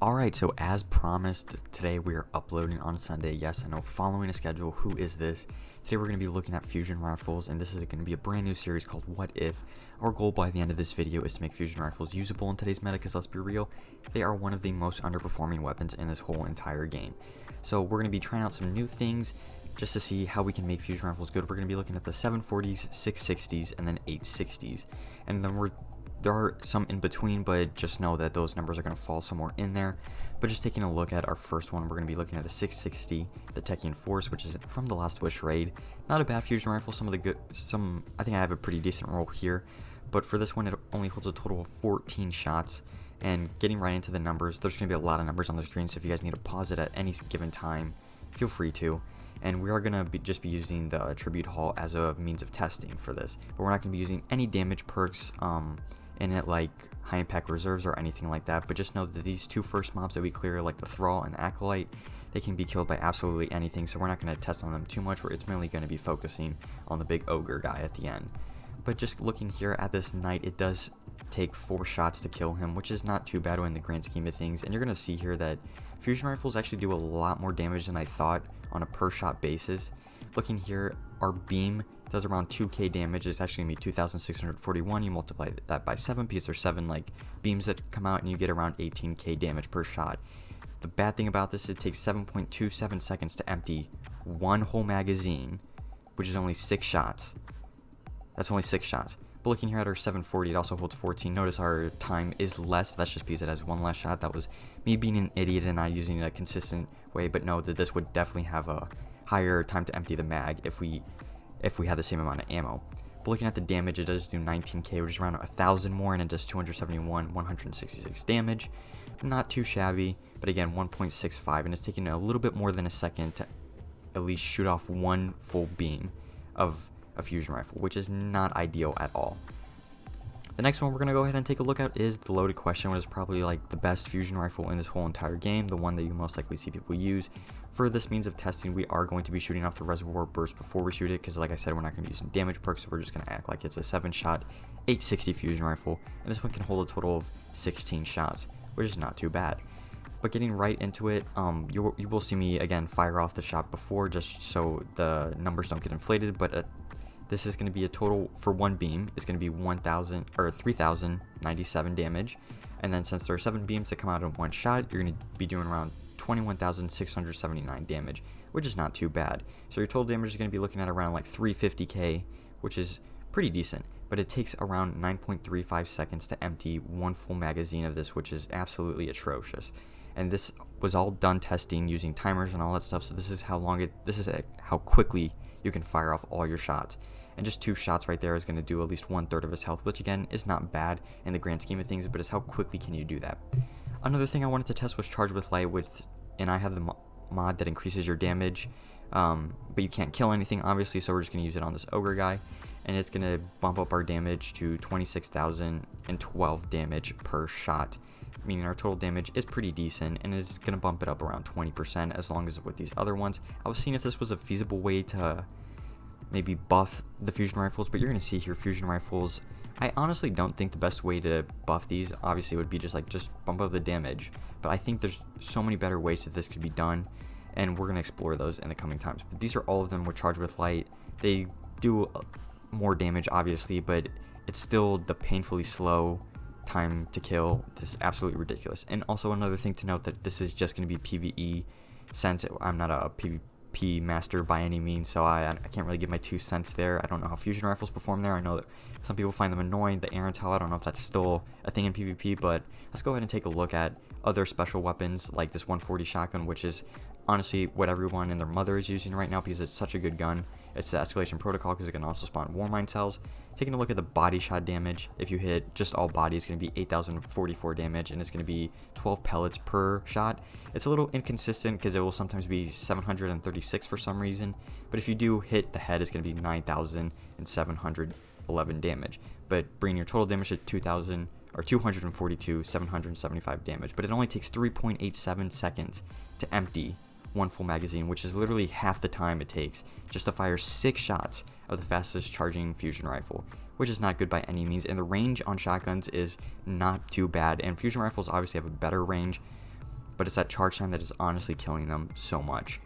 Alright, so as promised, today we are uploading on Sunday. Yes, I know, following a schedule. Who is this? Today we're going to be looking at fusion rifles, and this is going to be a brand new series called What If. Our goal by the end of this video is to make fusion rifles usable in today's meta, because let's be real, they are one of the most underperforming weapons in this whole entire game. So we're going to be trying out some new things just to see how we can make fusion rifles good. We're going to be looking at the 740s, 660s, and then 860s. And then there are some in between, but just know that those numbers are going to fall somewhere in there. But just taking a look at our first one, we're going to be looking at the 660, the Techian Force, which is from the Last Wish raid. Not a bad fusion rifle. I think I have a pretty decent roll here, but for this one, it only holds a total of 14 shots. And getting right into the numbers, there's going to be a lot of numbers on the screen, so if you guys need to pause it at any given time, feel free to. And we are going to just be using the Tribute Haul as a means of testing for this, but we're not going to be using any damage perks in it, like high impact reserves or anything like that. But just know that these two first mobs that we clear, like the Thrall and the Acolyte, they can be killed by absolutely anything, so we're not going to test on them too much, where it's mainly going to be focusing on the big ogre guy at the end. But just looking here at this knight, it does take 4 shots to kill him, which is not too bad in the grand scheme of things. And you're going to see here that fusion rifles actually do a lot more damage than I thought on a per shot basis. Looking here, our beam does around 2k damage. It's actually going to be 2,641. You multiply that by 7 because there's 7 like beams that come out, and you get around 18k damage per shot. The bad thing about this is it takes 7.27 seconds to empty one whole magazine, which is only 6 shots. That's only 6 shots. But looking here at our 740, it also holds 14. Notice our time is less, but that's just because it has one less shot. That was me being an idiot and not using it a consistent way, but know that this would definitely have a higher time to empty the mag if we had the same amount of ammo. But looking at the damage, it does do 19k, which is around 1,000 more, and it does 271, 166 damage. Not too shabby, but again, 1.65, and it's taking a little bit more than a second to at least shoot off one full beam of a fusion rifle, which is not ideal at all. The next one we're going to go ahead and take a look at is the Loaded Question, which is probably like the best fusion rifle in this whole entire game, the one that you most likely see people use. For this means of testing, we are going to be shooting off the reservoir burst before we shoot it, because like I said, we're not going to be using damage perks, so we're just going to act like it's a 7-shot 860 fusion rifle, and this one can hold a total of 16 shots, which is not too bad. But getting right into it, you will see me again fire off the shot before, just so the numbers don't get inflated, but this is going to be a total for one beam is going to be 3,097 damage, and then since there are 7 beams that come out in one shot, you're going to be doing around 21,679 damage, which is not too bad. So your total damage is going to be looking at around like 350k, which is pretty decent, but it takes around 9.35 seconds to empty one full magazine of this, which is absolutely atrocious. And this was all done testing using timers and all that stuff, so this is how quickly you can fire off all your shots. And just 2 shots right there is going to do at least 1/3 of his health, which again is not bad in the grand scheme of things, but it's how quickly can you do that. Another thing I wanted to test was Charge with Light, and I have the mod that increases your damage, but you can't kill anything obviously, so we're just going to use it on this ogre guy, and it's going to bump up our damage to 26,012 damage per shot, meaning our total damage is pretty decent, and it's going to bump it up around 20% as long as with these other ones. I was seeing if this was a feasible way to maybe buff the fusion rifles, but you're going to see here fusion rifles, I honestly don't think the best way to buff these obviously would be just bump up the damage, but I think there's so many better ways that this could be done, and we're going to explore those in the coming times. But these are all of them with Charge with Light. They do more damage obviously, but it's still the painfully slow time to kill. This is absolutely ridiculous. And also another thing to note, that this is just going to be PvE, since I'm not a PvP master by any means, so I can't really give my 2 cents there. I don't know how fusion rifles perform there. I know that some people find them annoying. The Arantel, I don't know if that's still a thing in PvP, but let's go ahead and take a look at other special weapons like this 140 shotgun, which is honestly what everyone and their mother is using right now because it's such a good gun. It's the escalation protocol because it can also spawn Warmind cells. Taking a look at the body shot damage, if you hit just all body, it's going to be 8,044 damage, and it's going to be 12 pellets per shot. It's a little inconsistent because it will sometimes be 736 for some reason, but if you do hit the head, it's going to be 9,711 damage, but bringing your total damage to 242, 775 damage. But it only takes 3.87 seconds to empty one full magazine, which is literally half the time it takes just to fire 6 shots of the fastest charging fusion rifle, which is not good by any means. And the range on shotguns is not too bad, and fusion rifles obviously have a better range, but it's that charge time that is honestly killing them so much.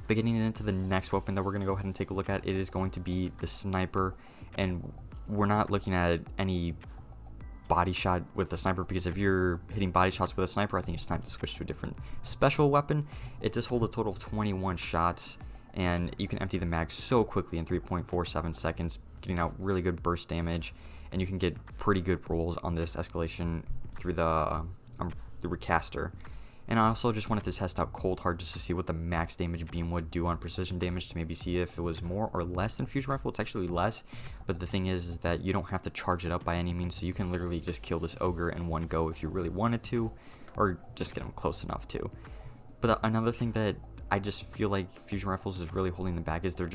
But getting into the next weapon that we're going to go ahead and take a look at, it is going to be the sniper, and we're not looking at any body shot with the sniper, because if you're hitting body shots with a sniper, I think it's time to switch to a different special weapon. It does hold a total of 21 shots, and you can empty the mag so quickly in 3.47 seconds, getting out really good burst damage, and you can get pretty good rolls on this escalation through the recaster. And I also just wanted to test out Cold Hard just to see what the max damage beam would do on precision damage, to maybe see if it was more or less than Fusion Rifle. It's actually less, but the thing is that you don't have to charge it up by any means, so you can literally just kill this ogre in one go if you really wanted to, or just get him close enough to. But another thing that I just feel like Fusion Rifles is really holding them back is they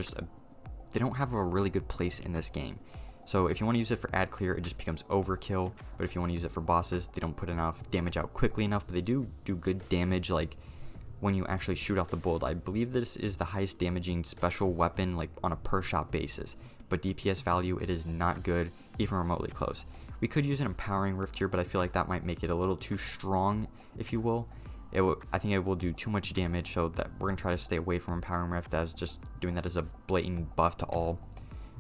don't have a really good place in this game. So if you want to use it for ad clear, it just becomes overkill. But if you want to use it for bosses, they don't put enough damage out quickly enough. But they do good damage, like when you actually shoot off the bolt. I believe this is the highest damaging special weapon, like on a per shot basis. But DPS value, it is not good, even remotely close. We could use an empowering rift here, but I feel like that might make it a little too strong, if you will. I think it will do too much damage, so that we're gonna try to stay away from empowering rift, as just doing that as a blatant buff to all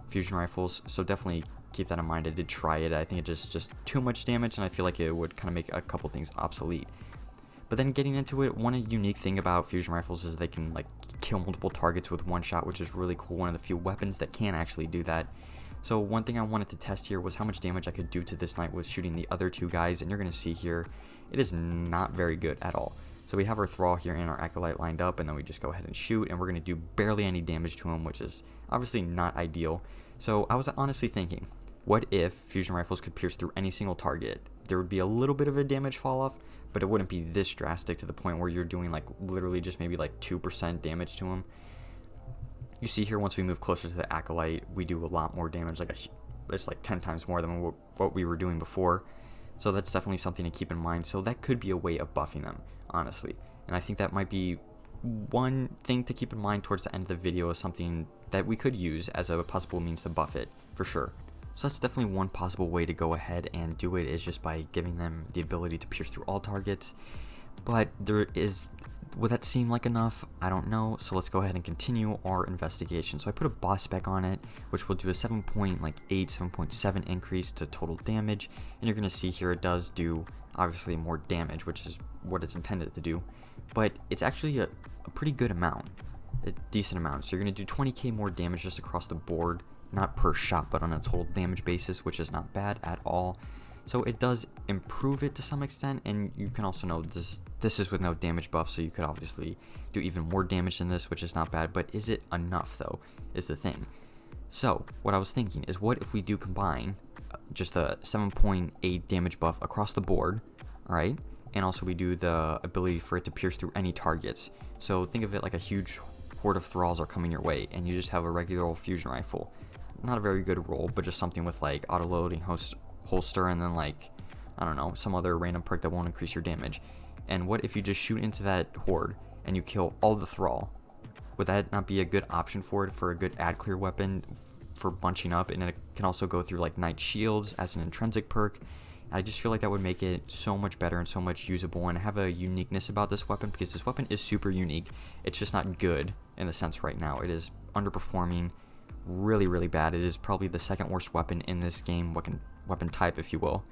Fusion Rifles. So definitely keep that in mind. I did try it. I think it just too much damage, and I feel like it would kind of make a couple things obsolete. But then getting into it, one unique thing about Fusion Rifles is they can like kill multiple targets with one shot, which is really cool. One of the few weapons that can actually do that. So one thing I wanted to test here was how much damage I could do to this knight with shooting the other two guys, and you're going to see here, it is not very good at all. So we have our Thrall here and our Acolyte lined up, and then we just go ahead and shoot, and we're going to do barely any damage to him, which is obviously not ideal. So I was honestly thinking, what if Fusion Rifles could pierce through any single target? There would be a little bit of a damage fall off, but it wouldn't be this drastic to the point where you're doing like literally just maybe like 2% damage to him. You see here, once we move closer to the Acolyte, we do a lot more damage, it's like 10 times more than what we were doing before. So that's definitely something to keep in mind. So that could be a way of buffing them, honestly. And I think that might be one thing to keep in mind towards the end of the video, is something that we could use as a possible means to buff it, for sure. So that's definitely one possible way to go ahead and do it, is just by giving them the ability to pierce through all targets. But would that seem like enough? I don't know. So let's go ahead and continue our investigation. So I put a boss spec on it, which will do a 7.7 increase to total damage. And you're going to see here it does do obviously more damage, which is what it's intended to do. But it's actually a pretty good amount, a decent amount. So you're going to do 20k more damage just across the board, not per shot, but on a total damage basis, which is not bad at all. So it does improve it to some extent, and you can also know this is with no damage buff, so you could obviously do even more damage than this, which is not bad. But is it enough though, is the thing. So what I was thinking is, what if we do combine just a 7.8 damage buff across the board, alright, and also we do the ability for it to pierce through any targets. So think of it like a huge horde of thralls are coming your way, and you just have a regular old Fusion Rifle. Not a very good roll, but just something with like auto loading holster, and then like, I don't know, some other random perk that won't increase your damage. And what if you just shoot into that horde and you kill all the thrall? Would that not be a good option for it, for a good ad clear weapon for bunching up? And it can also go through like Knight Shields as an intrinsic perk. I just feel like that would make it so much better and so much usable, and have a uniqueness about this weapon, because this weapon is super unique. It's just not good in the sense right now. It is underperforming really bad. It is probably the second worst weapon in this game, weapon type, if you will.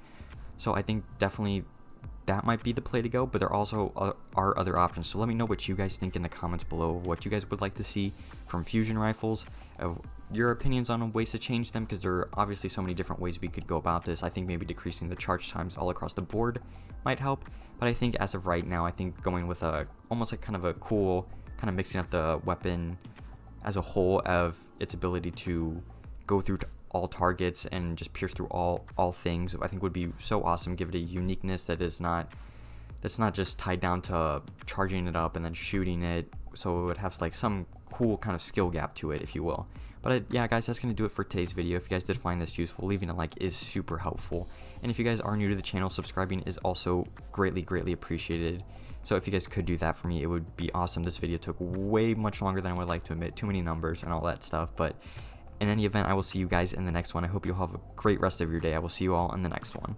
So I think definitely that might be the play to go, but there also are other options. So let me know what you guys think in the comments below, what you guys would like to see from Fusion Rifles, your opinions on ways to change them, because there are obviously so many different ways we could go about this. I think maybe decreasing the charge times all across the board might help, but I think as of right now, I think going with almost like kind of a cool, kind of mixing up the weapon as a whole, of its ability to go through to all targets and just pierce through all things, I think would be so awesome. Give it a uniqueness that's not just tied down to charging it up and then shooting it, so it would have like some cool kind of skill gap to it, if you will. But yeah guys, that's going to do it for today's video. If you guys did find this useful, leaving a like is super helpful, and if you guys are new to the channel, subscribing is also greatly appreciated. So if you guys could do that for me, it would be awesome. This video took way much longer than I would like to admit, too many numbers and all that stuff, but in any event, I will see you guys in the next one. I hope you'll have a great rest of your day. I will see you all in the next one.